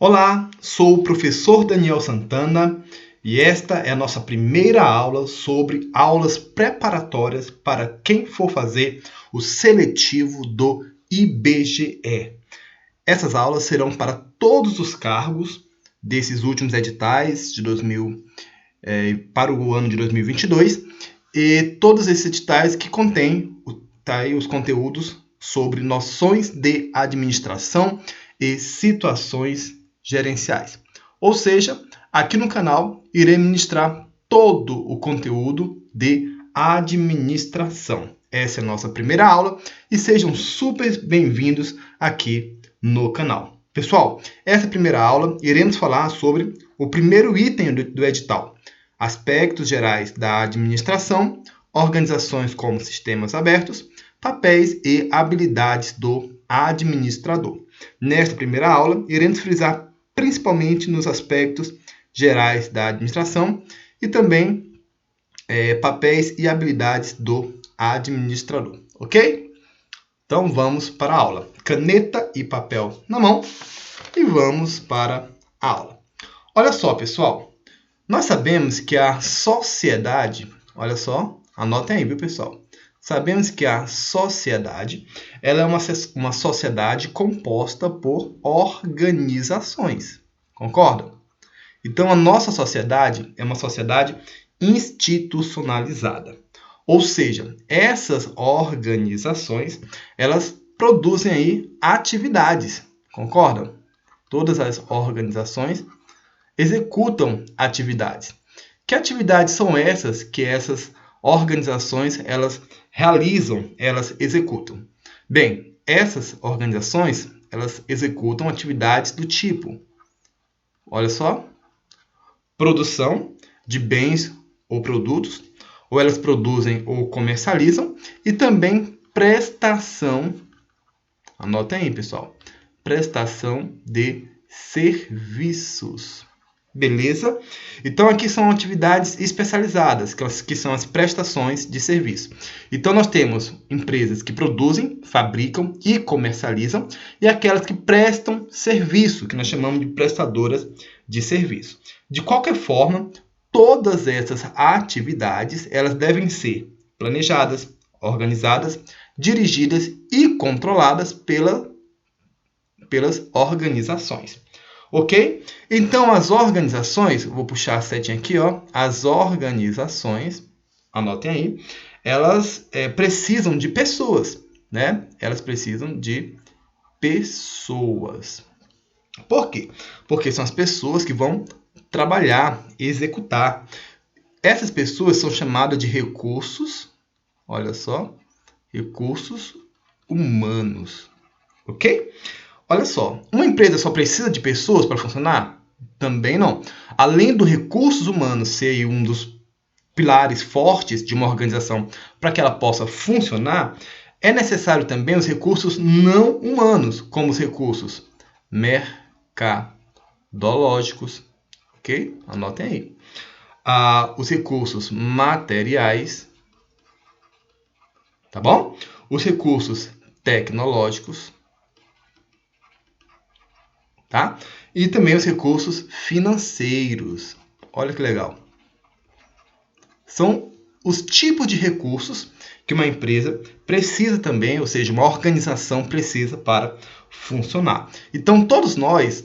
Olá, sou o professor Daniel Santana e esta é a nossa primeira aula sobre aulas preparatórias para quem for fazer o seletivo do IBGE. Essas aulas serão para todos os cargos desses últimos editais de para o ano de 2022 e todos esses editais que contêm os conteúdos sobre noções de administração e situações gerenciais. Ou seja, aqui no canal irei ministrar todo o conteúdo de administração. Essa é a nossa primeira aula e sejam super bem-vindos aqui no canal. Pessoal, essa primeira aula iremos falar sobre o primeiro item do edital, aspectos gerais da administração, organizações como sistemas abertos, papéis e habilidades do administrador. Nesta primeira aula, iremos frisar principalmente nos aspectos gerais da administração e também papéis e habilidades do administrador, ok? Então vamos para a aula. Caneta e papel na mão e vamos para a aula. Olha só, pessoal, nós sabemos que a sociedade, olha só, anotem aí, viu, pessoal? Sabemos que a sociedade ela é uma sociedade composta por organizações. Concordam? Então, a nossa sociedade é uma sociedade institucionalizada. Ou seja, essas organizações, elas produzem aí atividades. Concordam? Todas as organizações executam atividades. Que atividades são essas que essas organizações elas realizam, elas executam? Bem, essas organizações elas executam atividades do tipo, olha só, produção de bens ou produtos, ou elas produzem ou comercializam, e também prestação, anotem aí, pessoal, prestação de serviços. Beleza? Então, aqui são atividades especializadas, que são as prestações de serviço. Então, nós temos empresas que produzem, fabricam e comercializam, e aquelas que prestam serviço, que nós chamamos de prestadoras de serviço. De qualquer forma, todas essas atividades, elas devem ser planejadas, organizadas, dirigidas e controladas pelas organizações. Ok? Então, as organizações, vou puxar a setinha aqui, ó, as organizações, anotem aí, elas precisam de pessoas, né? Elas precisam de pessoas. Por quê? Porque são as pessoas que vão trabalhar, executar. Essas pessoas são chamadas de recursos, olha só, recursos humanos, ok? Olha só, uma empresa só precisa de pessoas para funcionar? Também não. Além dos recursos humanos ser um dos pilares fortes de uma organização para que ela possa funcionar, é necessário também os recursos não humanos, como os recursos mercadológicos, ok? Anotem aí. Os recursos materiais, tá bom? Os recursos tecnológicos, tá? E também os recursos financeiros. Olha que legal. São os tipos de recursos que uma empresa precisa também, ou seja, uma organização precisa para funcionar. Então, todos nós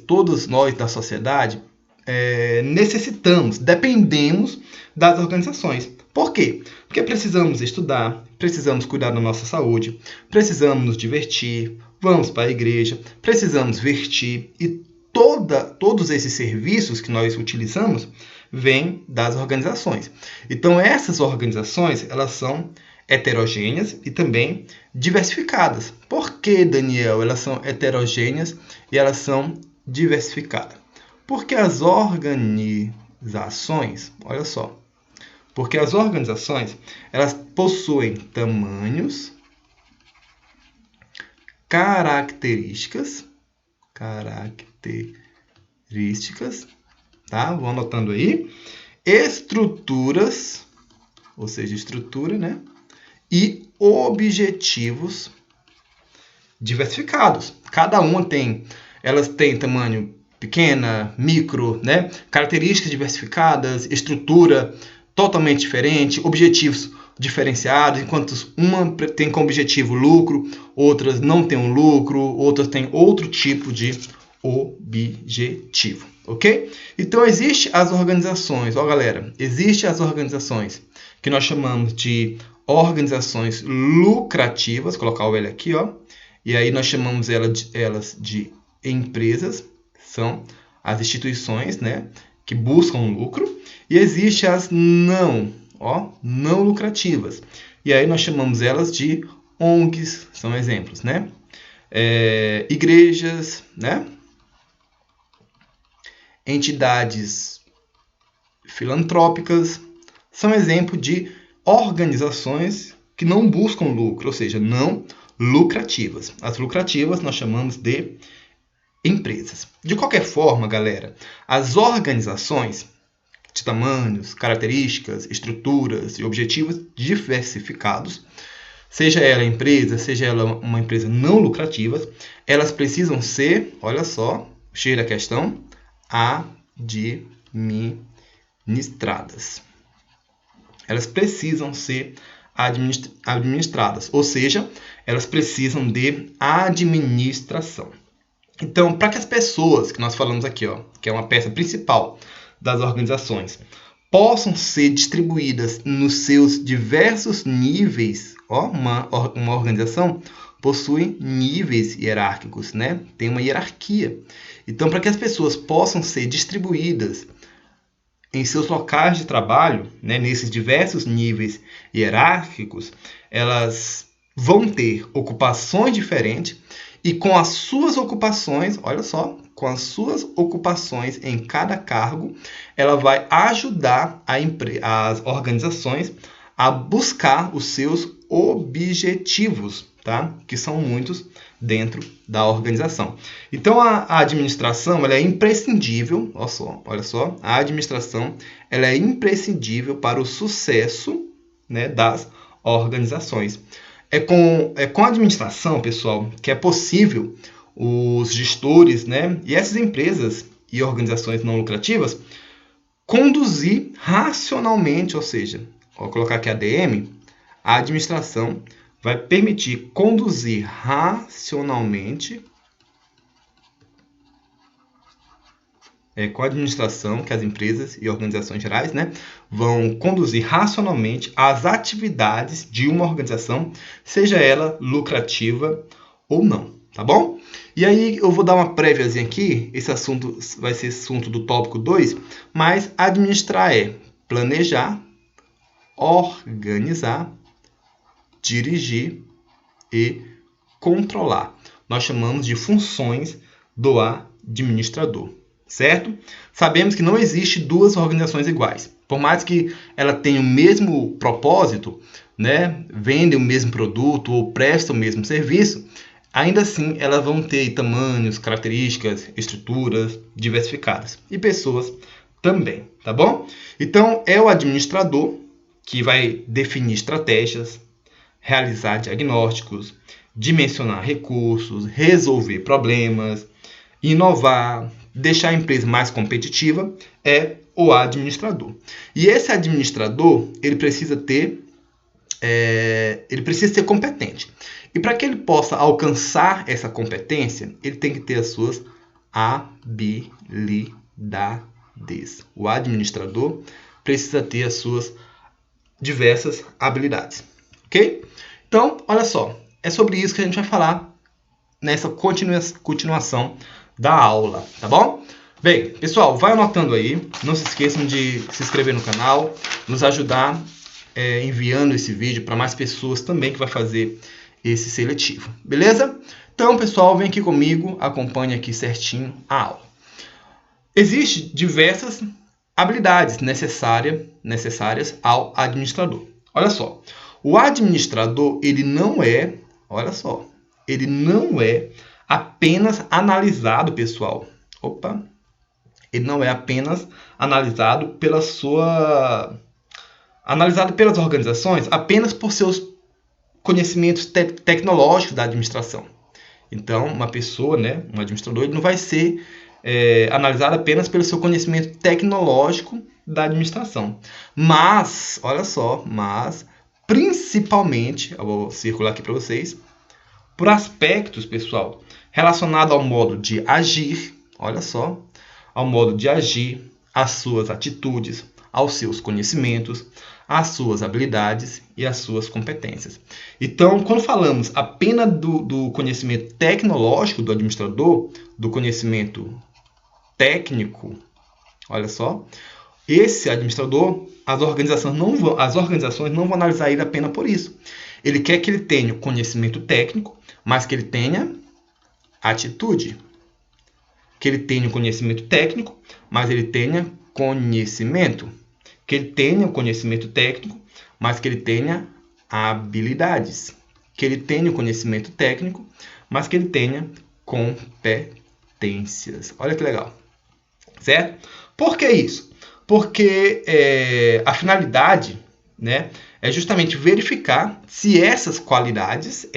da sociedade, dependemos das organizações. Por quê? Porque precisamos estudar, precisamos cuidar da nossa saúde, precisamos nos divertir, vamos para a igreja, precisamos vestir e todos esses serviços que nós utilizamos vêm das organizações. Então, essas organizações, elas são heterogêneas e também diversificadas. Por que, Daniel, elas são heterogêneas e elas são diversificadas? Porque as organizações, olha só, porque as organizações, elas possuem tamanhos, características, tá? Vou anotando aí. Estruturas, ou seja, estrutura, né? E objetivos diversificados. Cada uma elas têm tamanho pequena, micro, né? Características diversificadas, estrutura totalmente diferente, objetivos diferenciados, enquanto uma tem como objetivo lucro, outras não têm um lucro, outras têm outro tipo de objetivo, ok? Então, existem as organizações, ó galera, existem as organizações que nós chamamos de organizações lucrativas, vou colocar o L aqui, ó, e aí nós chamamos elas de empresas, são as instituições, né, que buscam lucro, e existem as não lucrativas, e aí nós chamamos elas de ONGs, são exemplos, né, igrejas, né, entidades filantrópicas, são exemplo de organizações que não buscam lucro, ou seja, não lucrativas. As lucrativas nós chamamos de empresas. De qualquer forma, galera, as organizações de tamanhos, características, estruturas e objetivos diversificados, seja ela empresa, seja ela uma empresa não lucrativa, elas precisam ser, olha só, cheia da questão, administradas. Elas precisam ser administradas, ou seja, elas precisam de administração. Então, para que as pessoas que nós falamos aqui, ó, que é uma peça principal das organizações, possam ser distribuídas nos seus diversos níveis, ó, uma organização possui níveis hierárquicos, né? Tem uma hierarquia. Então, para que as pessoas possam ser distribuídas em seus locais de trabalho, né, nesses diversos níveis hierárquicos, elas vão ter ocupações diferentes e com as suas ocupações, olha só, com as suas ocupações em cada cargo, ela vai ajudar as organizações a buscar os seus objetivos, tá? Que são muitos dentro da organização. Então, a administração ela é imprescindível, olha só, a administração ela é imprescindível para o sucesso, né, das organizações. É com a administração, pessoal, que é possível os gestores, né, e essas empresas e organizações não lucrativas conduzir racionalmente, ou seja, vou colocar aqui ADM, a administração vai permitir conduzir racionalmente com a administração, que as empresas e organizações gerais, né, vão conduzir racionalmente as atividades de uma organização, seja ela lucrativa ou não, tá bom? E aí eu vou dar uma préviazinha aqui, esse assunto vai ser assunto do tópico 2, mas administrar é planejar, organizar, dirigir e controlar. Nós chamamos de funções do administrador, certo? Sabemos que não existe duas organizações iguais. Por mais que ela tenha o mesmo propósito, né, vendem o mesmo produto ou prestam o mesmo serviço, ainda assim elas vão ter tamanhos, características, estruturas diversificadas e pessoas também, tá bom? Então é o administrador que vai definir estratégias, realizar diagnósticos, dimensionar recursos, resolver problemas, inovar, deixar a empresa mais competitiva, é o administrador. E esse administrador, ele precisa ser competente. E para que ele possa alcançar essa competência, ele tem que ter as suas habilidades. O administrador precisa ter as suas diversas habilidades, ok? Então, olha só, é sobre isso que a gente vai falar nessa continuação da aula, tá bom? Bem, pessoal, vai anotando aí, não se esqueçam de se inscrever no canal, nos ajudar enviando esse vídeo para mais pessoas também que vai fazer esse seletivo, beleza? Então, pessoal, vem aqui comigo, acompanhe aqui certinho a aula. Existem diversas habilidades necessárias ao administrador. Olha só, o administrador, ele não é apenas analisado, pessoal. Ele não é apenas analisado pelas organizações apenas por seus conhecimentos tecnológicos da administração. Então, uma pessoa, né, um administrador, ele não vai ser analisada apenas pelo seu conhecimento tecnológico da administração. Mas, olha só, principalmente, eu vou circular aqui para vocês, por aspectos, pessoal, relacionados ao modo de agir, olha só, ao modo de agir, às suas atitudes, aos seus conhecimentos, às suas habilidades e às suas competências. Então, quando falamos apenas do conhecimento tecnológico do administrador, do conhecimento técnico, olha só, esse administrador, as organizações não vão analisar ele apenas por isso. Ele quer que ele tenha conhecimento técnico, mas que ele tenha atitude. Que ele tenha conhecimento técnico, mas ele tenha conhecimento. Que ele tenha conhecimento técnico, mas que ele tenha habilidades. Que ele tenha conhecimento técnico, mas que ele tenha competências. Olha que legal. Certo? Por que isso? Porque a finalidade, né, é justamente verificar se essas qualidades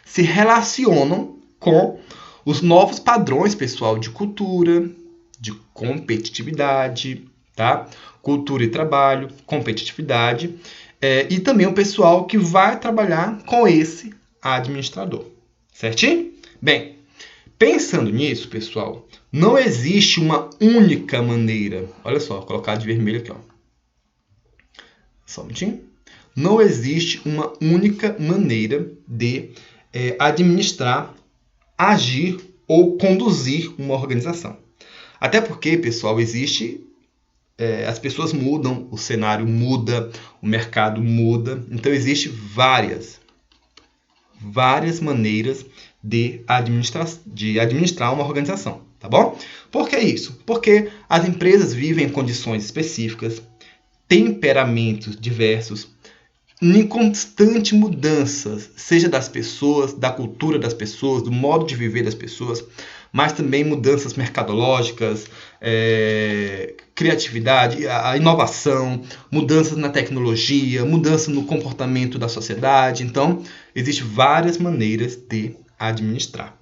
se relacionam com os novos padrões, pessoal, de cultura, de competitividade, tá? Cultura e trabalho, competitividade, e também o pessoal que vai trabalhar com esse administrador. Certinho? Bem, pensando nisso, pessoal, não existe uma única maneira. Olha só, vou colocar de vermelho aqui, ó. Só um minutinho. Não existe uma única maneira de administrar, agir ou conduzir uma organização. Até porque, pessoal, as pessoas mudam, o cenário muda, o mercado muda. Então, existem várias maneiras de administrar uma organização, tá bom? Por que isso? Porque as empresas vivem em condições específicas, temperamentos diversos, em constante mudança, seja das pessoas, da cultura das pessoas, do modo de viver das pessoas, mas também mudanças mercadológicas, criatividade, a inovação, mudanças na tecnologia, mudança no comportamento da sociedade. Então, existem várias maneiras de administrar.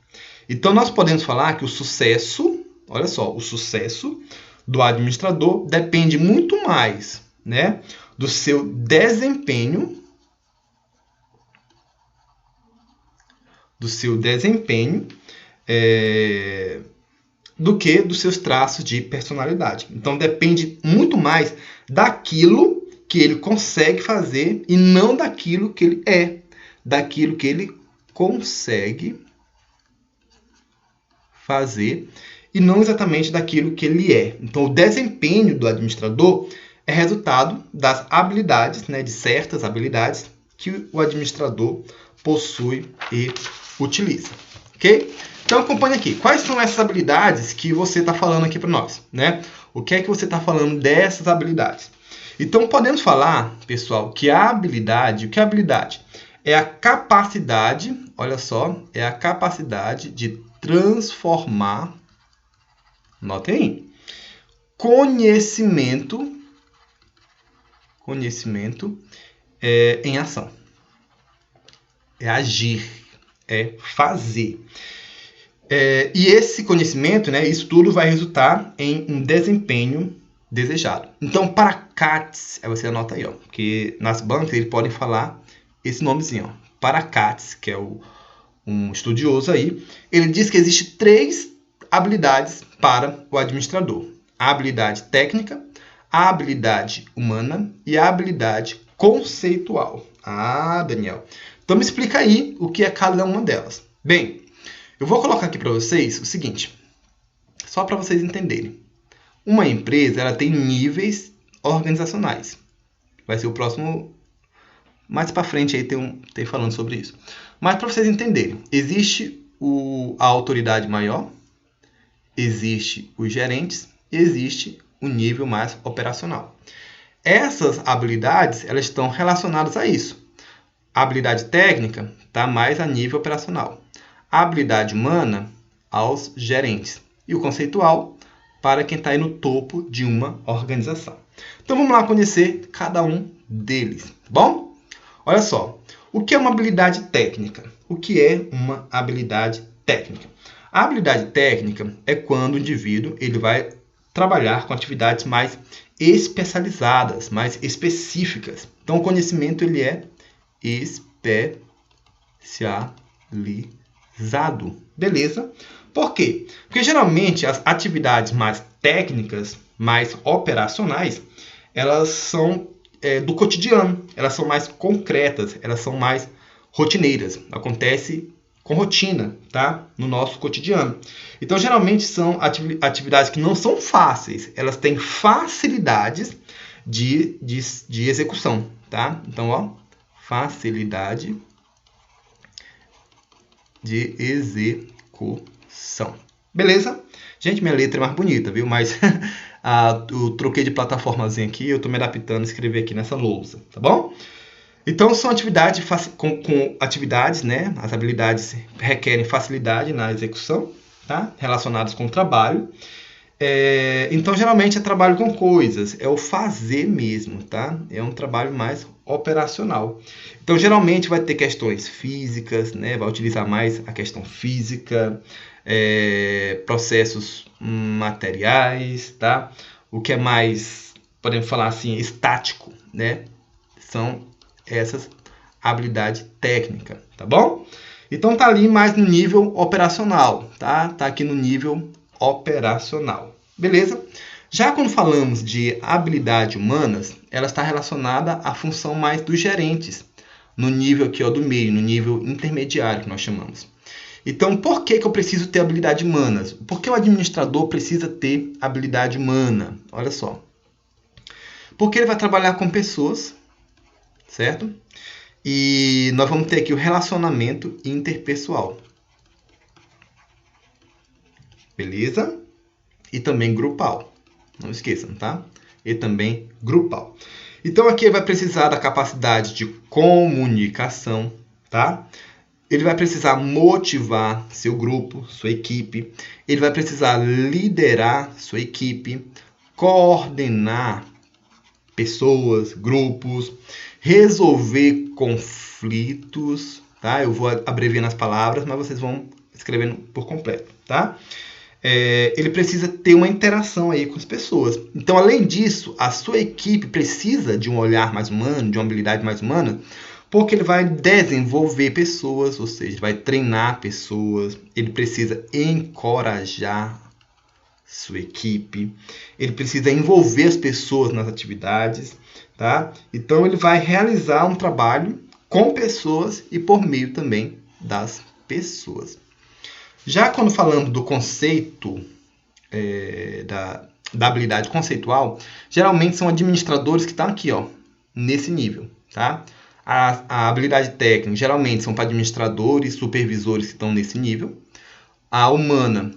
Então, nós podemos falar que o sucesso, olha só, o sucesso do administrador depende muito mais, né, do seu desempenho, do que dos seus traços de personalidade. Então, depende muito mais daquilo que ele consegue fazer e não daquilo que ele é, daquilo que ele consegue fazer e não exatamente daquilo que ele é. Então, o desempenho do administrador é resultado das habilidades, né, de certas habilidades que o administrador possui e utiliza. Ok? Então, acompanhe aqui. Quais são essas habilidades que você está falando aqui para nós, né? O que é que você está falando dessas habilidades? Então, podemos falar, pessoal, que a habilidade... O que é habilidade? É a capacidade, olha só, é a capacidade de transformar, notem aí, conhecimento em ação. É agir, é fazer. E esse conhecimento, né, isso tudo vai resultar em um desempenho desejado. Então, para Katz, você anota aí, ó, porque nas bancas eles podem falar esse nomezinho, ó, para Katz, que é um estudioso aí, ele diz que existe 3 habilidades para o administrador: a habilidade técnica, a habilidade humana e a habilidade conceitual. Ah, Daniel. Então me explica aí o que é cada uma delas. Bem, eu vou colocar aqui para vocês o seguinte, só para vocês entenderem. Uma empresa, ela tem níveis organizacionais. Vai ser o próximo, mais para frente aí tem falando sobre isso. Mas para vocês entenderem, existe a autoridade maior, existe os gerentes e existe o nível mais operacional. Essas habilidades, elas estão relacionadas a isso. A habilidade técnica está mais a nível operacional. A habilidade humana aos gerentes. E o conceitual para quem está aí no topo de uma organização. Então vamos lá conhecer cada um deles, tá bom? Olha só, o que é uma habilidade técnica? O que é uma habilidade técnica? A habilidade técnica é quando o indivíduo ele vai trabalhar com atividades mais especializadas, mais específicas. Então, o conhecimento ele é especializado. Beleza? Por quê? Porque geralmente as atividades mais técnicas, mais operacionais, elas são do cotidiano, elas são mais concretas, elas são mais rotineiras. Acontece com rotina, tá? No nosso cotidiano. Então, geralmente são atividades que não são fáceis, elas têm facilidades de execução, tá? Então, ó, facilidade de execução. Beleza? Gente, minha letra é mais bonita, viu? Mas eu troquei de plataformazinha aqui, eu estou me adaptando a escrever aqui nessa lousa, tá bom? Então, são atividades com atividades, né? As habilidades requerem facilidade na execução, tá? Relacionadas com o trabalho. Então, geralmente é trabalho com coisas, é o fazer mesmo, tá? É um trabalho mais operacional. Então, geralmente vai ter questões físicas, né? Vai utilizar mais a questão física, processos materiais, tá? O que é mais, podemos falar assim, estático, né? São essas habilidades técnicas, tá bom? Então tá ali mais no nível operacional, tá? Tá aqui no nível operacional, beleza? Já quando falamos de habilidades humanas, ela está relacionada à função mais dos gerentes, no nível aqui ó, do meio, no nível intermediário que nós chamamos. Então, por que eu preciso ter habilidades humanas? Por que o administrador precisa ter habilidade humana? Olha só. Porque ele vai trabalhar com pessoas, certo? E nós vamos ter aqui o relacionamento interpessoal. Beleza? E também grupal. Não esqueçam, tá? E também grupal. Então aqui ele vai precisar da capacidade de comunicação, tá? Ele vai precisar motivar seu grupo, sua equipe. Ele vai precisar liderar sua equipe, coordenar pessoas, grupos, resolver conflitos, tá? Eu vou abreviando as palavras, mas vocês vão escrevendo por completo, tá? Ele precisa ter uma interação aí com as pessoas. Então, além disso, a sua equipe precisa de um olhar mais humano, de uma habilidade mais humana, porque ele vai desenvolver pessoas, ou seja, vai treinar pessoas, ele precisa encorajar sua equipe, ele precisa envolver as pessoas nas atividades, tá? Então ele vai realizar um trabalho com pessoas e por meio também das pessoas. Já quando falamos do conceito da habilidade conceitual, geralmente são administradores que estão aqui, ó, nesse nível, tá? A habilidade técnica geralmente são para administradores, supervisores que estão nesse nível. A humana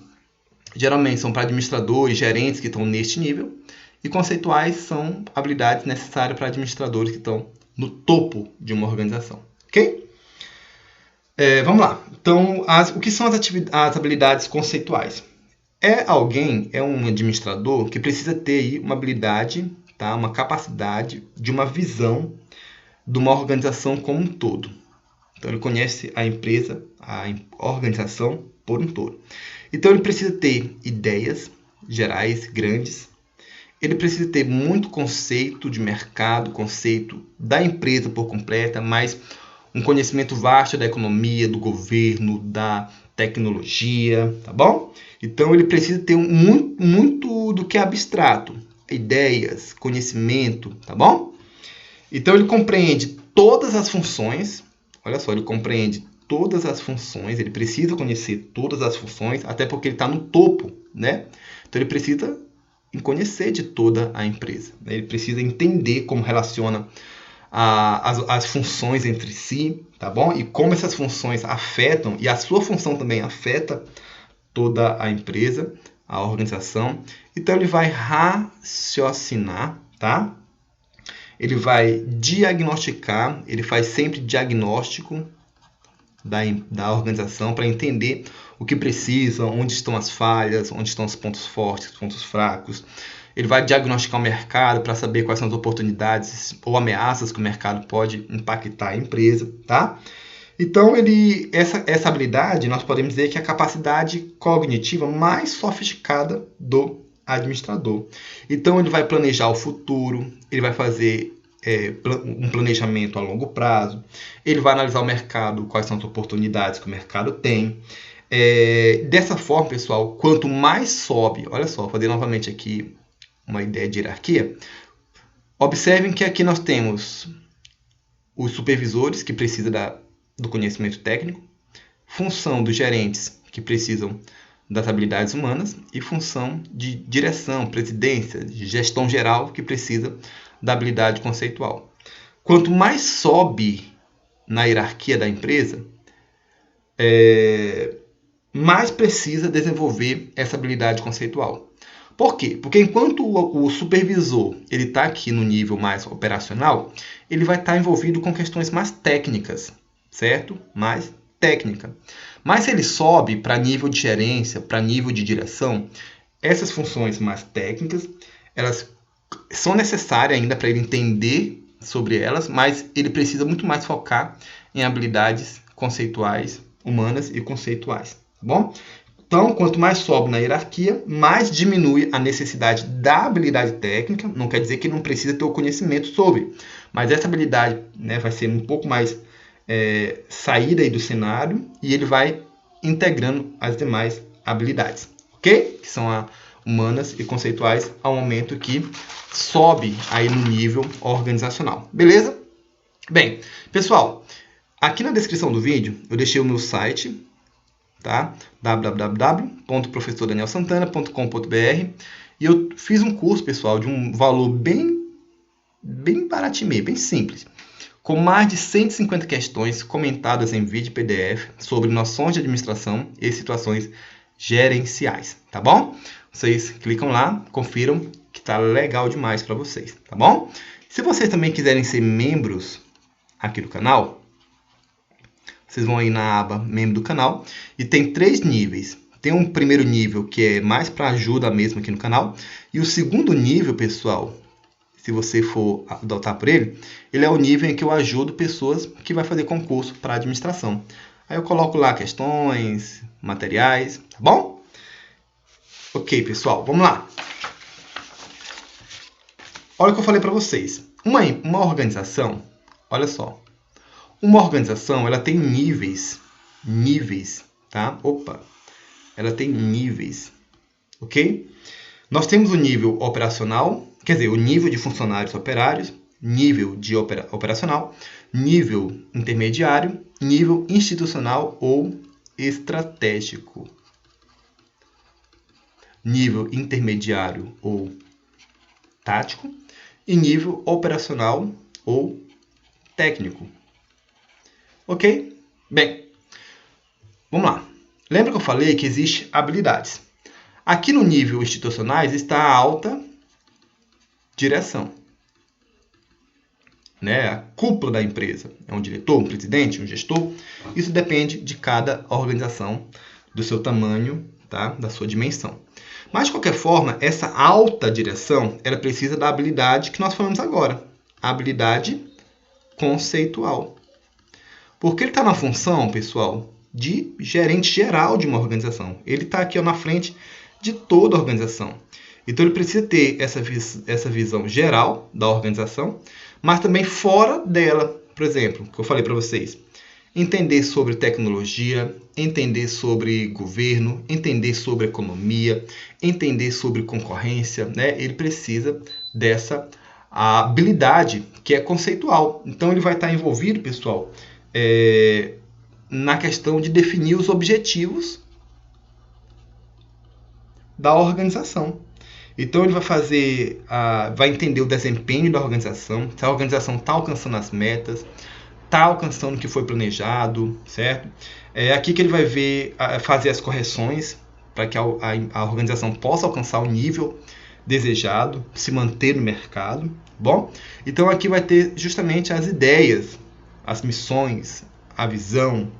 geralmente são para administradores, gerentes que estão neste nível. E conceituais são habilidades necessárias para administradores que estão no topo de uma organização. Ok? Vamos lá. Então, o que são as habilidades conceituais? É um administrador que precisa ter aí uma habilidade, tá? Uma capacidade de uma visão de uma organização como um todo. Então, ele conhece a empresa, a organização por um todo. Então, ele precisa ter ideias gerais, grandes. Ele precisa ter muito conceito de mercado, conceito da empresa por completa, mas um conhecimento vasto da economia, do governo, da tecnologia, tá bom? Então, ele precisa ter muito do que é abstrato. Ideias, conhecimento, tá bom? Então, ele compreende todas as funções. Olha só, ele compreende todas as funções, ele precisa conhecer todas as funções, até porque ele está no topo, né? Então ele precisa conhecer de toda a empresa, né? Ele precisa entender como relaciona as funções entre si, tá bom? E como essas funções afetam, e a sua função também afeta toda a empresa, a organização. Então ele vai raciocinar, tá? Ele vai diagnosticar, ele faz sempre diagnóstico da organização para entender o que precisa, onde estão as falhas, onde estão os pontos fortes, os pontos fracos. Ele vai diagnosticar o mercado para saber quais são as oportunidades ou ameaças que o mercado pode impactar a empresa, tá? Então, essa habilidade, nós podemos dizer que é a capacidade cognitiva mais sofisticada do administrador. Então, ele vai planejar o futuro, ele vai fazer um planejamento a longo prazo, ele vai analisar o mercado, quais são as oportunidades que o mercado tem. Dessa forma, pessoal, quanto mais sobe, olha só, vou fazer novamente aqui uma ideia de hierarquia. Observem que aqui nós temos os supervisores, que precisam do conhecimento técnico, função dos gerentes, que precisam das habilidades humanas, e função de direção, presidência, de gestão geral, que precisa da habilidade conceitual. Quanto mais sobe na hierarquia da empresa, mais precisa desenvolver essa habilidade conceitual. Por quê? Porque enquanto o supervisor ele está aqui no nível mais operacional, ele vai estar envolvido com questões mais técnicas, certo? Mais técnica. Mas se ele sobe para nível de gerência, para nível de direção, essas funções mais técnicas, elas são necessárias ainda para ele entender sobre elas, mas ele precisa muito mais focar em habilidades conceituais, humanas e conceituais, tá bom? Então, quanto mais sobe na hierarquia, mais diminui a necessidade da habilidade técnica. Não quer dizer que não precisa ter o conhecimento sobre, mas essa habilidade, né, vai ser um pouco mais saída aí do cenário e ele vai integrando as demais habilidades, ok? Que são humanas e conceituais ao momento que sobe aí no nível organizacional. Beleza? Bem, pessoal, aqui na descrição do vídeo eu deixei o meu site, tá? www.professordanielsantana.com.br, e eu fiz um curso, pessoal, de um valor bem baratinho, bem simples, com mais de 150 questões comentadas em vídeo e PDF sobre noções de administração e situações gerenciais, tá bom? Vocês clicam lá, confiram que tá legal demais para vocês, tá bom? Se vocês também quiserem ser membros aqui do canal, vocês vão aí na aba membro do canal e tem 3 níveis. Tem um primeiro nível que é mais para ajuda mesmo aqui no canal, e o segundo nível, pessoal, se você for adotar por ele é o nível em que eu ajudo pessoas que vai fazer concurso para administração. Aí eu coloco lá questões, materiais, tá bom? Ok, pessoal, vamos lá. Olha o que eu falei para vocês. Uma organização, olha só. Uma organização, ela tem níveis, tá? Ela tem níveis, ok? Nós temos o nível operacional, quer dizer, o nível de funcionários operários, nível de operacional, nível intermediário, nível institucional ou estratégico. Nível intermediário ou tático e nível operacional ou técnico. Ok? Bem, vamos lá. Lembra que eu falei que existem habilidades? Aqui no nível institucionais está a alta direção, né? A cúpula da empresa. É um diretor, um presidente, um gestor. Isso depende de cada organização, do seu tamanho, tá? Da sua dimensão. Mas, de qualquer forma, essa alta direção, ela precisa da habilidade que nós falamos agora. A habilidade conceitual. Porque ele está na função, pessoal, de gerente geral de uma organização. Ele está aqui na frente de toda a organização. Então, ele precisa ter essa visão geral da organização, mas também fora dela. Por exemplo, que eu falei para vocês, entender sobre tecnologia, entender sobre governo, entender sobre economia, entender sobre concorrência, né? Ele precisa dessa habilidade que é conceitual. Então, ele vai estar envolvido, pessoal, na questão de definir os objetivos da organização. Então, ele vai entender o desempenho da organização, se a organização está alcançando as metas, está alcançando o que foi planejado, certo? É aqui que ele vai fazer as correções para que a organização possa alcançar o nível desejado, se manter no mercado, bom? Então, aqui vai ter justamente as ideias, as missões, a visão,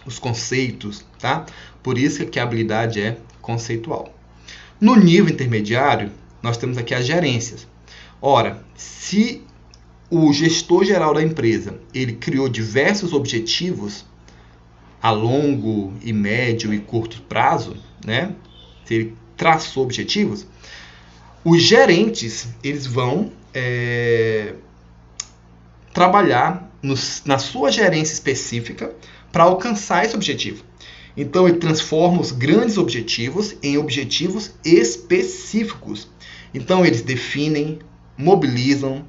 os conceitos, tá? Por isso que a habilidade é conceitual. No nível intermediário, nós temos aqui as gerências. Ora, se o gestor geral da empresa ele criou diversos objetivos a longo e médio e curto prazo, né? Se ele traçou objetivos, os gerentes eles vão trabalhar na sua gerência específica para alcançar esse objetivo. Então ele transforma os grandes objetivos em objetivos específicos. Então eles definem, mobilizam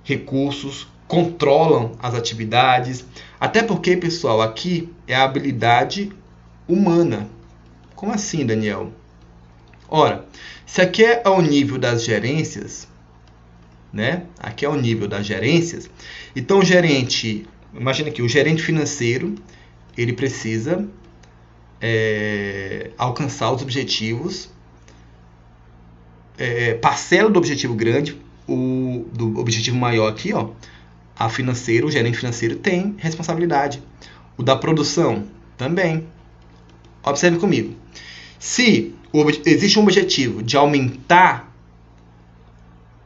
recursos, controlam as atividades. Até porque, pessoal, aqui é a habilidade humana. Como assim, Daniel? Ora, se aqui é ao nível das gerências, né? Aqui é o nível das gerências. Então o gerente, imagina aqui, o gerente financeiro, ele precisa alcançar os objetivos, parcela do objetivo grande, do objetivo maior aqui, ó, o gerente financeiro tem responsabilidade. O da produção também. Observe comigo. Se existe um objetivo de aumentar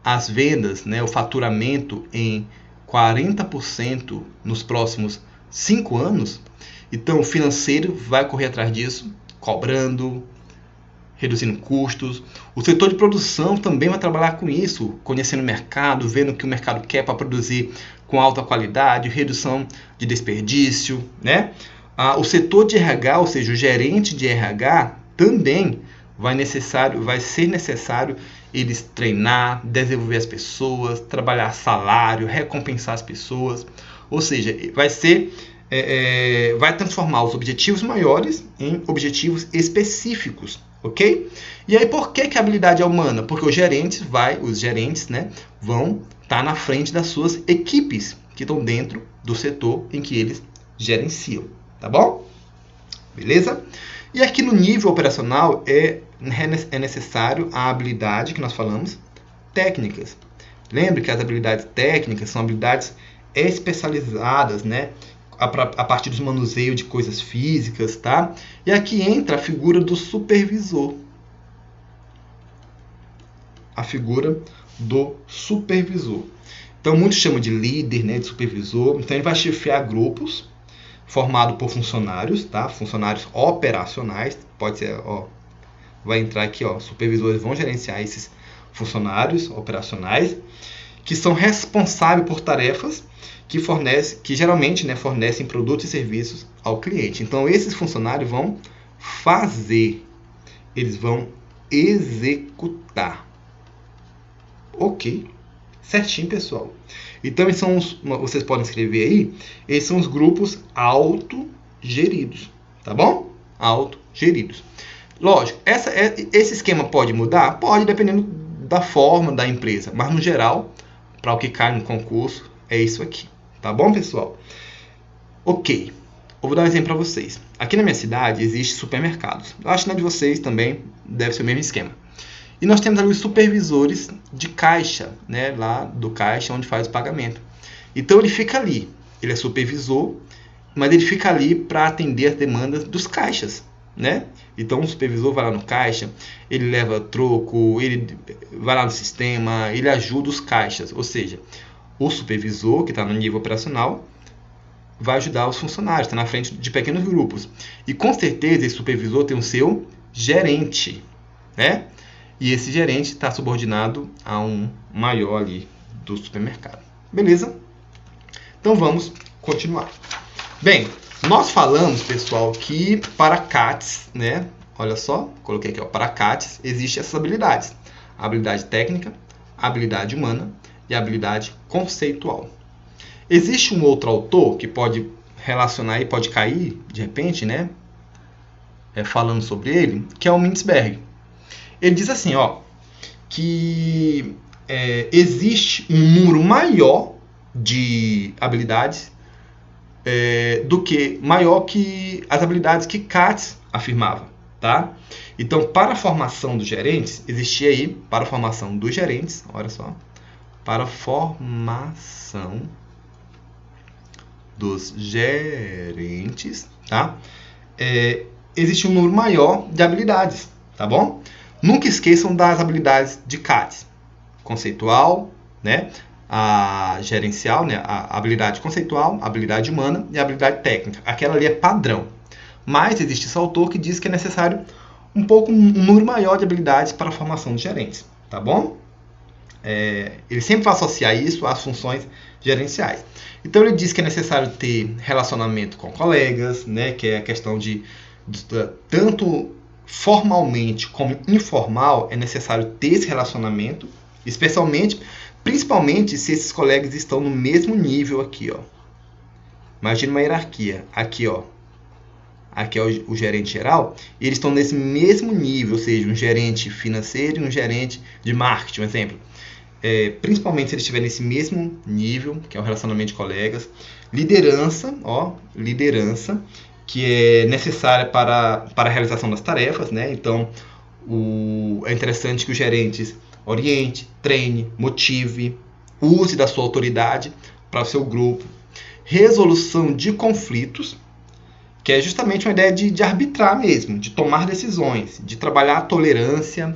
as vendas, né, o faturamento em 40% nos próximos 5 anos, então o financeiro vai correr atrás disso, cobrando, reduzindo custos. O setor de produção também vai trabalhar com isso, conhecendo o mercado, vendo o que o mercado quer para produzir com alta qualidade, redução de desperdício, né? O setor de RH, ou seja, o gerente de RH, também vai ser necessário eles treinar, desenvolver as pessoas, trabalhar salário, recompensar as pessoas. Ou seja, vai transformar os objetivos maiores em objetivos específicos, ok? E aí por que a habilidade é humana? Porque os gerentes, né, vão estar na frente das suas equipes que estão dentro do setor em que eles gerenciam, tá bom? Beleza? E aqui no nível operacional é necessário a habilidade que nós falamos, técnicas. Lembre que as habilidades técnicas são habilidades especializadas, né? A partir do manuseio de coisas físicas, tá? E aqui entra a figura do supervisor. A figura do supervisor. Então, muitos chamam de líder, né, de supervisor. Então, ele vai chefiar grupos formados por funcionários, tá? Funcionários operacionais. Pode ser, ó, vai entrar aqui, ó, supervisores vão gerenciar esses funcionários operacionais que são responsáveis por tarefas que geralmente, né, fornecem produtos e serviços ao cliente. Então, esses funcionários vão fazer, eles vão executar. Ok? Certinho, pessoal. Então, vocês podem escrever aí, esses são os grupos autogeridos, tá bom? Autogeridos. Lógico, esse esquema pode mudar? Pode, dependendo da forma da empresa, mas no geral, para o que cai no concurso, é isso aqui. Tá bom, pessoal? Ok. Eu vou dar um exemplo para vocês. Aqui na minha cidade existem supermercados. Eu acho que na de vocês também deve ser o mesmo esquema. E nós temos ali os supervisores de caixa, né? Lá do caixa onde faz o pagamento. Então ele fica ali. Ele é supervisor, mas ele fica ali para atender as demandas dos caixas, né? Então o supervisor vai lá no caixa, ele leva troco, ele vai lá no sistema, ele ajuda os caixas. Ou seja, o supervisor, que está no nível operacional, vai ajudar os funcionários, está na frente de pequenos grupos. E com certeza esse supervisor tem o seu gerente, né? E esse gerente está subordinado a um maior ali do supermercado. Beleza? Então vamos continuar. Bem, nós falamos, pessoal, que para CATs, né? Olha só, coloquei aqui, ó, para CATs existem essas habilidades. A habilidade técnica, a habilidade humana e a habilidade conceitual. Existe um outro autor que pode relacionar e pode cair, de repente, né? Falando sobre ele, que é o Mintzberg. Ele diz assim, ó, que existe um número maior de habilidades maior que as habilidades que CATS afirmava, tá? Então, para a formação dos gerentes, existia aí, para a formação dos gerentes, olha só, para a formação dos gerentes, tá? Existe um número maior de habilidades, tá bom? Nunca esqueçam das habilidades de CATS, conceitual, né? A gerencial, né? A habilidade conceitual, a habilidade humana e a habilidade técnica. Aquela ali é padrão. Mas existe esse autor que diz que é necessário um número maior de habilidades para a formação de gerentes, tá bom? Ele sempre vai associar isso às funções gerenciais. Então ele diz que é necessário ter relacionamento com colegas, né, que é a questão de tanto formalmente como informal é necessário ter esse relacionamento, principalmente se esses colegas estão no mesmo nível aqui, ó. Imagina uma hierarquia, aqui, ó. Aqui é o gerente geral, e eles estão nesse mesmo nível, ou seja, um gerente financeiro e um gerente de marketing, um exemplo. Principalmente se eles estiverem nesse mesmo nível, que é o relacionamento de colegas. Liderança, que é necessária para a realização das tarefas, né? Então, é interessante que os gerentes oriente, treine, motive, use da sua autoridade para o seu grupo. Resolução de conflitos, que é justamente uma ideia de arbitrar mesmo, de tomar decisões, de trabalhar a tolerância,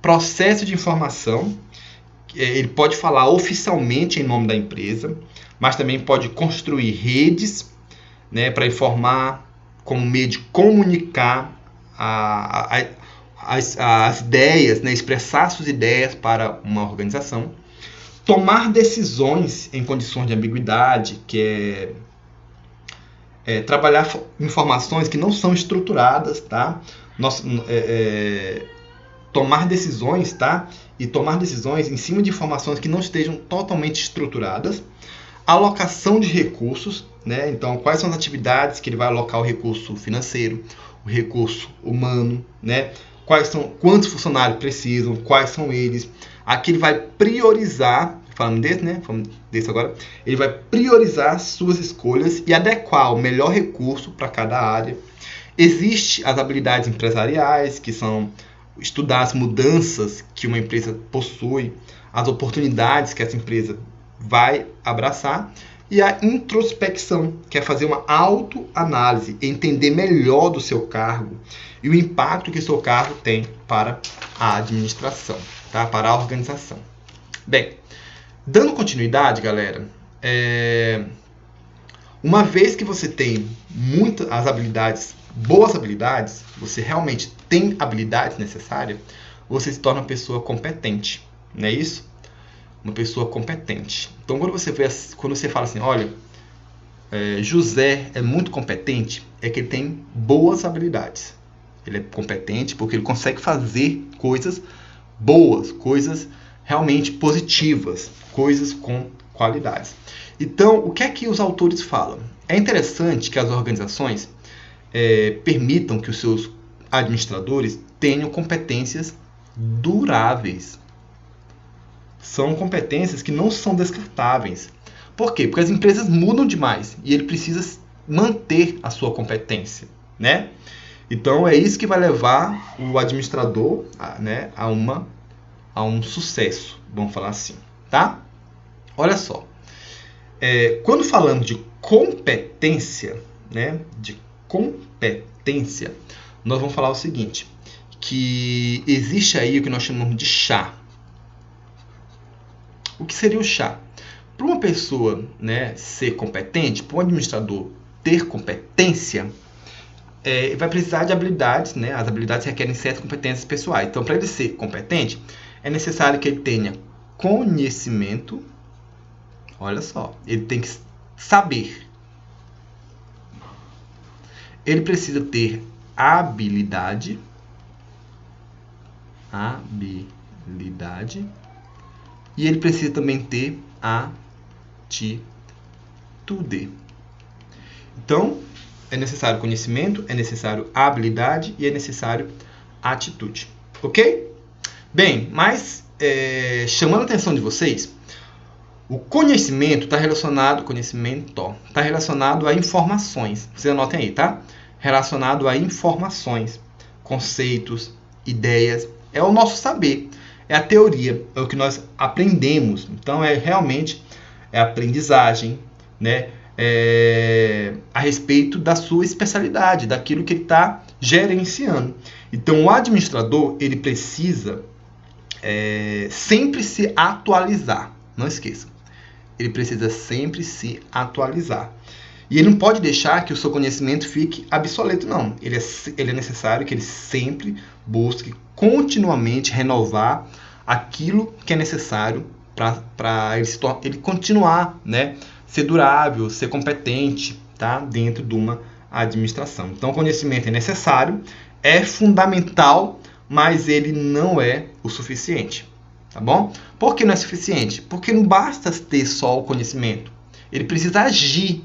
processo de informação. Ele pode falar oficialmente em nome da empresa, mas também pode construir redes, né, para informar, como meio de comunicar as ideias, né, expressar suas ideias para uma organização. Tomar decisões em condições de ambiguidade, que é trabalhar informações que não são estruturadas, tá? Tomar decisões, tá? E tomar decisões em cima de informações que não estejam totalmente estruturadas. Alocação de recursos, né? Então, quais são as atividades que ele vai alocar o recurso financeiro, o recurso humano, né? Quantos funcionários precisam, quais são eles. Aqui ele vai priorizar, falando desse, né? Falando desse agora, ele vai priorizar suas escolhas e adequar o melhor recurso para cada área. Existem as habilidades empresariais, que são estudar as mudanças que uma empresa possui, as oportunidades que essa empresa vai abraçar, e a introspecção, que é fazer uma autoanálise, entender melhor do seu cargo e o impacto que o seu cargo tem para a administração, tá? Para a organização. Bem, dando continuidade, galera, uma vez que você tem muitas habilidades, boas habilidades, você realmente tem habilidades necessárias, você se torna uma pessoa competente, não é isso? Uma pessoa competente. Então, quando você fala assim, olha, José é muito competente, é que ele tem boas habilidades. Ele é competente porque ele consegue fazer coisas boas, coisas realmente positivas, coisas com qualidades. Então, o que é que os autores falam? É interessante que as organizações permitam que os seus administradores tenham competências duráveis. São competências que não são descartáveis. Por quê? Porque as empresas mudam demais e ele precisa manter a sua competência, né? Então é isso que vai levar o administrador, né, a um sucesso, vamos falar assim, tá? Olha só, quando falamos de competência, né, nós vamos falar o seguinte, que existe aí o que nós chamamos de chá. O que seria o chá? Para uma pessoa, né, ser competente, para um administrador ter competência, vai precisar de habilidades, né? As habilidades requerem certas competências pessoais. Então, para ele ser competente, é necessário que ele tenha conhecimento. Olha só, ele tem que saber. Ele precisa ter habilidade. E ele precisa também ter atitude. Então, é necessário conhecimento, é necessário habilidade e é necessário atitude. Ok? Bem, mas chamando a atenção de vocês, o conhecimento está relacionado a informações. Vocês anotem aí, tá? Relacionado a informações, conceitos, ideias. É o nosso saber. É a teoria, é o que nós aprendemos. Então, realmente a aprendizagem, né? A respeito da sua especialidade, daquilo que ele está gerenciando. Então, o administrador, ele precisa sempre se atualizar. Não esqueça. Ele precisa sempre se atualizar. E ele não pode deixar que o seu conhecimento fique obsoleto, não. Ele é necessário que ele sempre busque continuamente renovar aquilo que é necessário para ele continuar, né, ser durável, ser competente, tá, dentro de uma administração. Então, o conhecimento é necessário, é fundamental, mas ele não é o suficiente, tá bom? Por que não é suficiente? Porque não basta ter só o conhecimento. Ele precisa agir.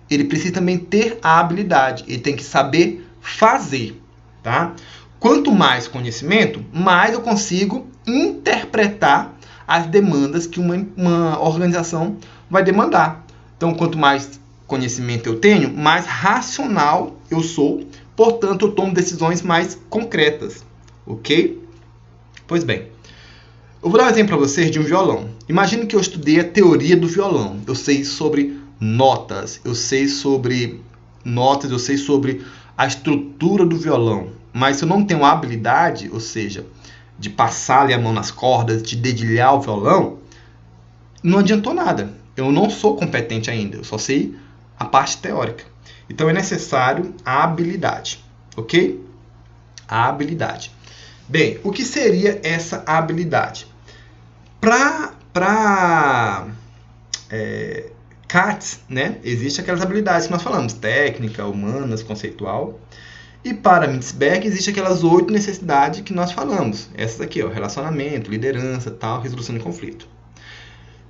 Ele precisa também ter a habilidade. Ele tem que saber fazer, tá? Quanto mais conhecimento, mais eu consigo interpretar as demandas que uma organização vai demandar. Então, quanto mais conhecimento eu tenho, mais racional eu sou. Portanto, eu tomo decisões mais concretas, ok? Pois bem, eu vou dar um exemplo para vocês de um violão. Imagine que eu estudei a teoria do violão. Eu sei sobre notas, eu sei sobre a estrutura do violão. Mas se eu não tenho a habilidade, ou seja, de passar a mão nas cordas, de dedilhar o violão, não adiantou nada. Eu não sou competente ainda, eu só sei a parte teórica. Então é necessário a habilidade, ok? A habilidade. Bem, o que seria essa habilidade? Para CATS, né, existem aquelas habilidades que nós falamos, técnica, humanas, conceitual. E para Mintzberg, existem aquelas 8 necessidades que nós falamos. Essas aqui, ó, relacionamento, liderança, tal, resolução de conflito.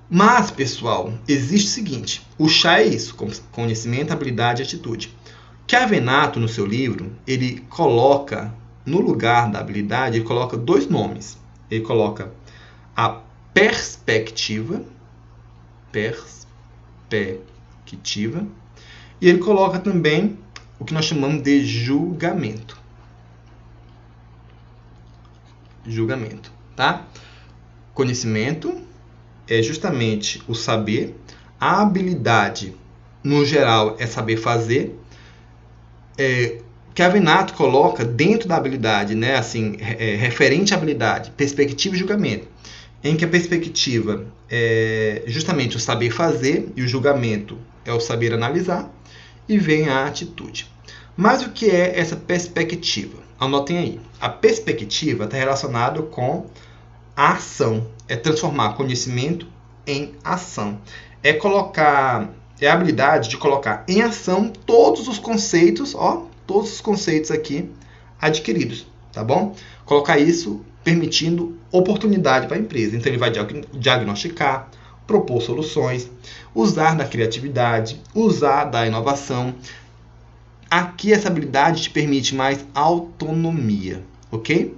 Mas, pessoal, existe o seguinte, o chá é isso, conhecimento, habilidade e atitude. Chiavenato, no seu livro, ele coloca, no lugar da habilidade, ele coloca 2 nomes. Ele coloca a perspectiva, e ele coloca também o que nós chamamos de julgamento. Julgamento, tá? Conhecimento é justamente o saber, a habilidade, no geral, é saber fazer. Chiavenato coloca dentro da habilidade, né, assim, referente à habilidade, perspectiva e julgamento, em que a perspectiva é justamente o saber fazer e o julgamento é o saber analisar, e vem a atitude. Mas o que é essa perspectiva? Anotem aí. A perspectiva está relacionada com a ação. É transformar conhecimento em ação. É a habilidade de colocar em ação todos os conceitos, todos os conceitos aqui adquiridos, tá bom? Colocar isso permitindo oportunidade para a empresa. Então ele vai diagnosticar, propor soluções, usar da criatividade, usar da inovação. Aqui essa habilidade te permite mais autonomia, ok?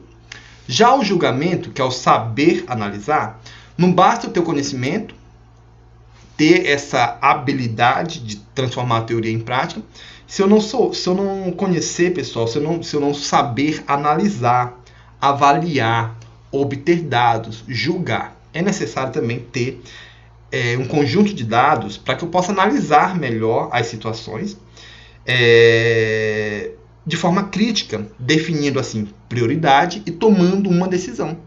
Já o julgamento, que é o saber analisar, não basta o teu conhecimento, ter essa habilidade de transformar a teoria em prática. Se eu não conhecer, pessoal, se eu não saber analisar, avaliar, obter dados, julgar, é necessário também ter um conjunto de dados para que eu possa analisar melhor as situações de forma crítica, definindo assim prioridade e tomando uma decisão.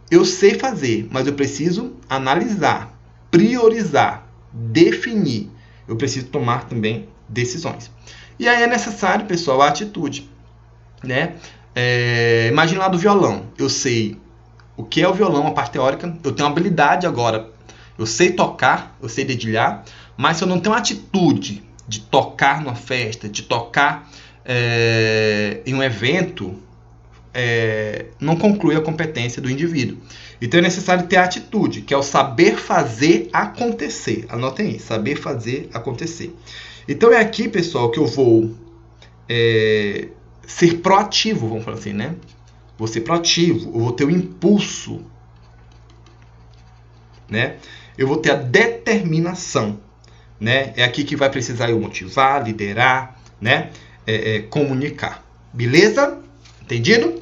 Eu sei fazer, mas eu preciso analisar, priorizar, definir. Eu preciso tomar também decisões. E aí é necessário, pessoal, a atitude, né? Imagina lá do violão. Eu sei o que é o violão, a parte teórica. Eu tenho habilidade agora. Eu sei tocar, eu sei dedilhar, mas se eu não tenho atitude de tocar numa festa, de tocar em um evento, não conclui a competência do indivíduo. Então é necessário ter atitude, que é o saber fazer acontecer. Anotem aí, saber fazer acontecer. Então é aqui, pessoal, que eu vou ser proativo, vamos falar assim, né? Vou ser proativo, eu vou ter o impulso, né? Eu vou ter a determinação, né? É aqui que vai precisar eu motivar, liderar, né? Comunicar. Beleza? Entendido?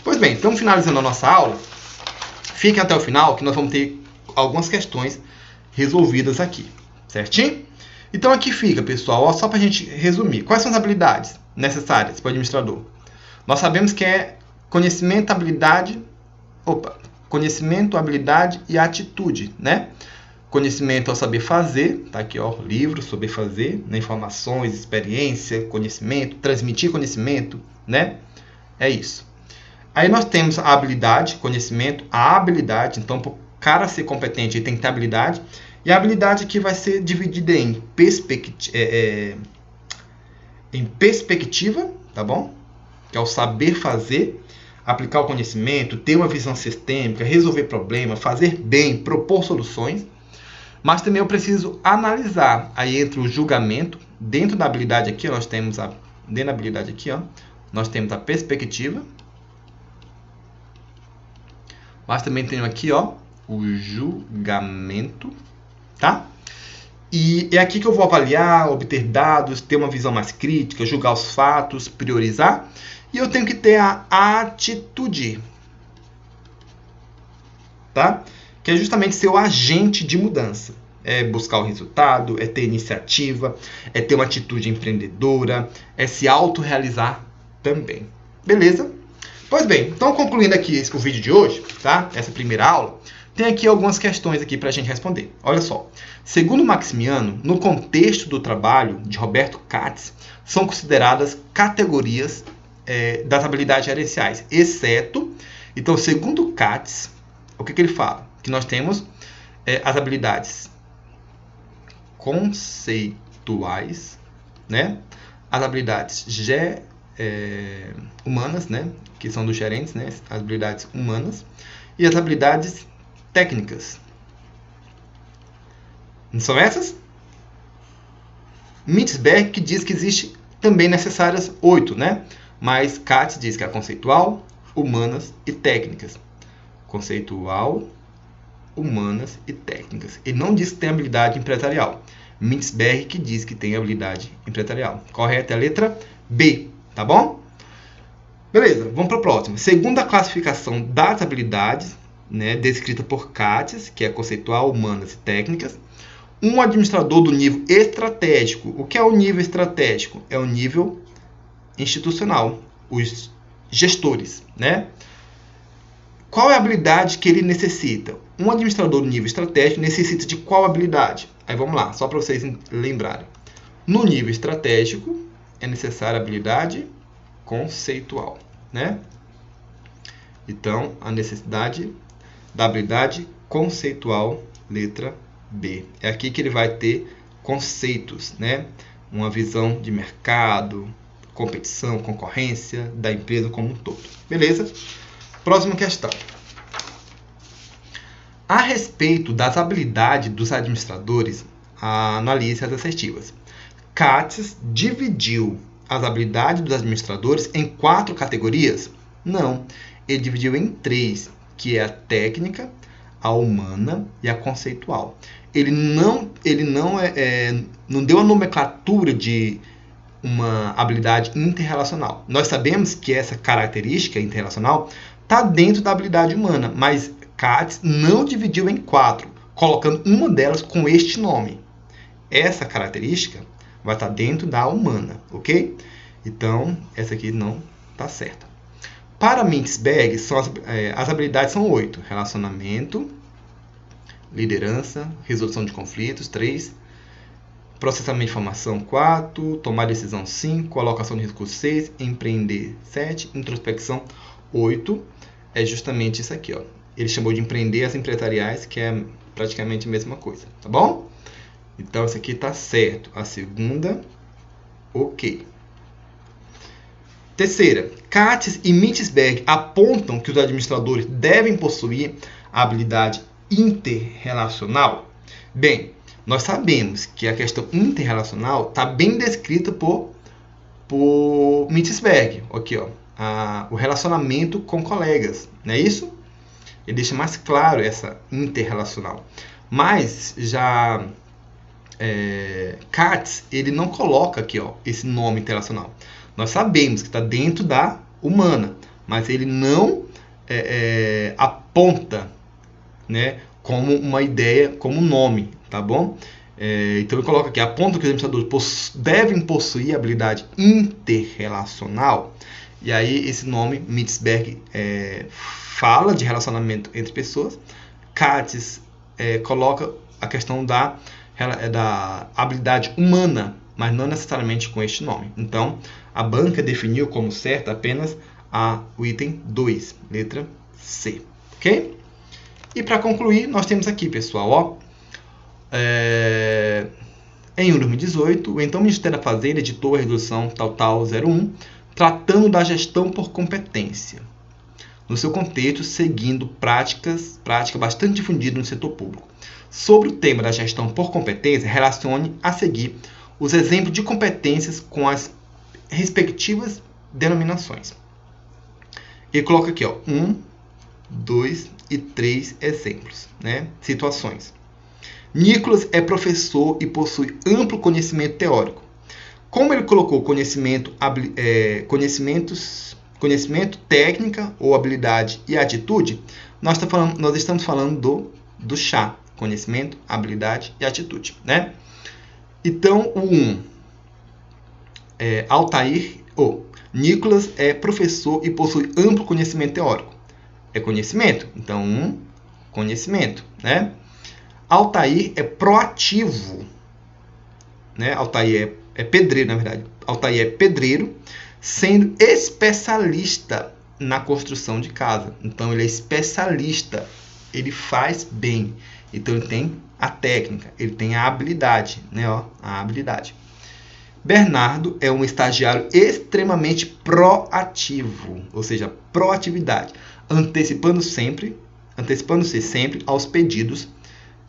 Pois bem, estamos finalizando a nossa aula. Fiquem até o final que nós vamos ter algumas questões resolvidas aqui. Certinho? Então aqui fica, pessoal, só para a gente resumir. Quais são as habilidades necessárias para o administrador? Nós sabemos que é conhecimento, habilidade e atitude, né? Conhecimento é o saber fazer, tá aqui ó, livro, saber fazer, né? Informações, experiência, conhecimento, transmitir conhecimento, né? É isso. Aí nós temos a habilidade, conhecimento, a habilidade. Então, para o cara ser competente, ele tem que ter habilidade. E a habilidade aqui vai ser dividida em perspectiva, tá bom? Que é o saber fazer, aplicar o conhecimento, ter uma visão sistêmica, resolver problemas, fazer bem, propor soluções. Mas também eu preciso analisar. Aí entra o julgamento. Dentro da habilidade aqui, nós temos nós temos a perspectiva. Mas também tenho aqui, ó, o julgamento, tá? E é aqui que eu vou avaliar, obter dados, ter uma visão mais crítica, julgar os fatos, priorizar. E eu tenho que ter a atitude, tá? Que é justamente ser o agente de mudança. É buscar o resultado, é ter iniciativa, é ter uma atitude empreendedora, é se autorrealizar também. Beleza? Pois bem, então concluindo aqui o vídeo de hoje, tá? Essa primeira aula, tem aqui algumas questões aqui para a gente responder. Olha só. Segundo Maximiano, no contexto do trabalho de Roberto Katz, são consideradas categorias das habilidades gerenciais, exceto... Então, segundo Katz, o que ele fala? Que nós temos as habilidades conceituais, né? As habilidades humanas, né? Que são dos gerentes, né? As habilidades humanas. E as habilidades técnicas. Não são essas? Mintzberg que diz que existe também necessárias 8, né? Mas Katz diz que é conceitual, humanas e técnicas. Conceitual, humanas e técnicas. Ele não diz que tem habilidade empresarial. Mintzberg que diz que tem habilidade empresarial. Correta é a letra B, tá bom? Beleza, vamos para a próxima. Segundo a classificação das habilidades, né, descrita por Katz, que é conceitual, humanas e técnicas, um administrador do nível estratégico. O que é o nível estratégico? É o nível institucional, os gestores, né? Qual é a habilidade que ele necessita? Um administrador do nível estratégico necessita de qual habilidade? Aí vamos lá, só para vocês lembrarem. No nível estratégico, é necessária a habilidade conceitual, né? Então, a necessidade da habilidade conceitual, letra B. É aqui que ele vai ter conceitos, né? Uma visão de mercado, competição, concorrência da empresa como um todo. Beleza? Próxima questão. A respeito das habilidades dos administradores, analise as assertivas. Katz dividiu as habilidades dos administradores em 4 categorias? Não. Ele dividiu em 3, que é a técnica, a humana e a conceitual. Ele não deu a nomenclatura de uma habilidade interrelacional. Nós sabemos que essa característica interrelacional está dentro da habilidade humana, mas Katz não dividiu em 4, colocando uma delas com este nome. Essa característica vai estar dentro da humana, ok? Então, essa aqui não está certa. Para Mintzberg, as habilidades são 8. Relacionamento, liderança, resolução de conflitos, 3. Processamento de informação, 4. Tomar decisão, 5. Colocação de recursos, 6. Empreender, 7. Introspecção, 8. É justamente isso aqui, ó. Ele chamou de empreender as empresariais, que é praticamente a mesma coisa, tá bom? Então, isso aqui está certo. A segunda, ok. Terceira, Katz e Mintzberg apontam que os administradores devem possuir a habilidade interrelacional. Bem, nós sabemos que a questão interrelacional está bem descrita por Mintzberg. Aqui, ó, o relacionamento com colegas, não é isso? Ele deixa mais claro essa interrelacional. Mas já Katz, ele não coloca aqui, ó, esse nome interrelacional. Nós sabemos que está dentro da humana, mas ele não aponta, né, como uma ideia, como um nome, tá bom? Então ele coloca aqui, aponta que os administradores devem possuir habilidade interrelacional. E aí esse nome, Mintzberg, fala de relacionamento entre pessoas. Katz coloca a questão da habilidade humana, mas não necessariamente com este nome. Então, a banca definiu como certo apenas o item 2, letra C. Ok? E para concluir, nós temos aqui, pessoal, em 2018, o então Ministério da Fazenda editou a Resolução tal 01, tratando da gestão por competência, no seu contexto, seguindo prática bastante difundida no setor público. Sobre o tema da gestão por competência, relacione a seguir os exemplos de competências com as respectivas denominações. E coloca aqui, 1, 2 e 3 exemplos, né? Situações. Nicolas é professor e possui amplo conhecimento teórico. Como ele colocou conhecimento, técnica ou habilidade e atitude, nós estamos falando do chá. Conhecimento, habilidade e atitude, né? Então, o 1. Nicolas é professor e possui amplo conhecimento teórico. É conhecimento? Então, conhecimento, né? Altair é proativo, né? Altair é pedreiro, na verdade. Altair é pedreiro, sendo especialista na construção de casa. Então, ele é especialista, ele faz bem. Então, ele tem a técnica, ele tem a habilidade, né? A habilidade. Bernardo é um estagiário extremamente proativo, ou seja, proatividade, antecipando-se sempre aos pedidos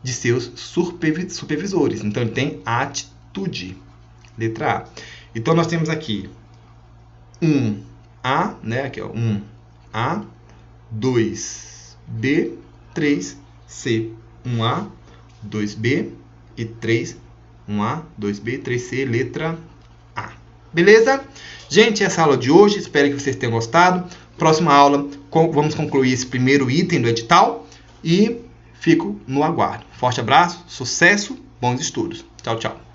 de seus supervisores. Então, ele tem atitude. Letra A. Então, nós temos aqui 1A, né? Aqui, 1A, 2B, 3C. 1A, 2B e 3. 1A, 2B, 3C, letra A. Beleza? Gente, essa aula de hoje, espero que vocês tenham gostado. Próxima aula, vamos concluir esse primeiro item do edital e fico no aguardo. Forte abraço, sucesso, bons estudos. Tchau, tchau.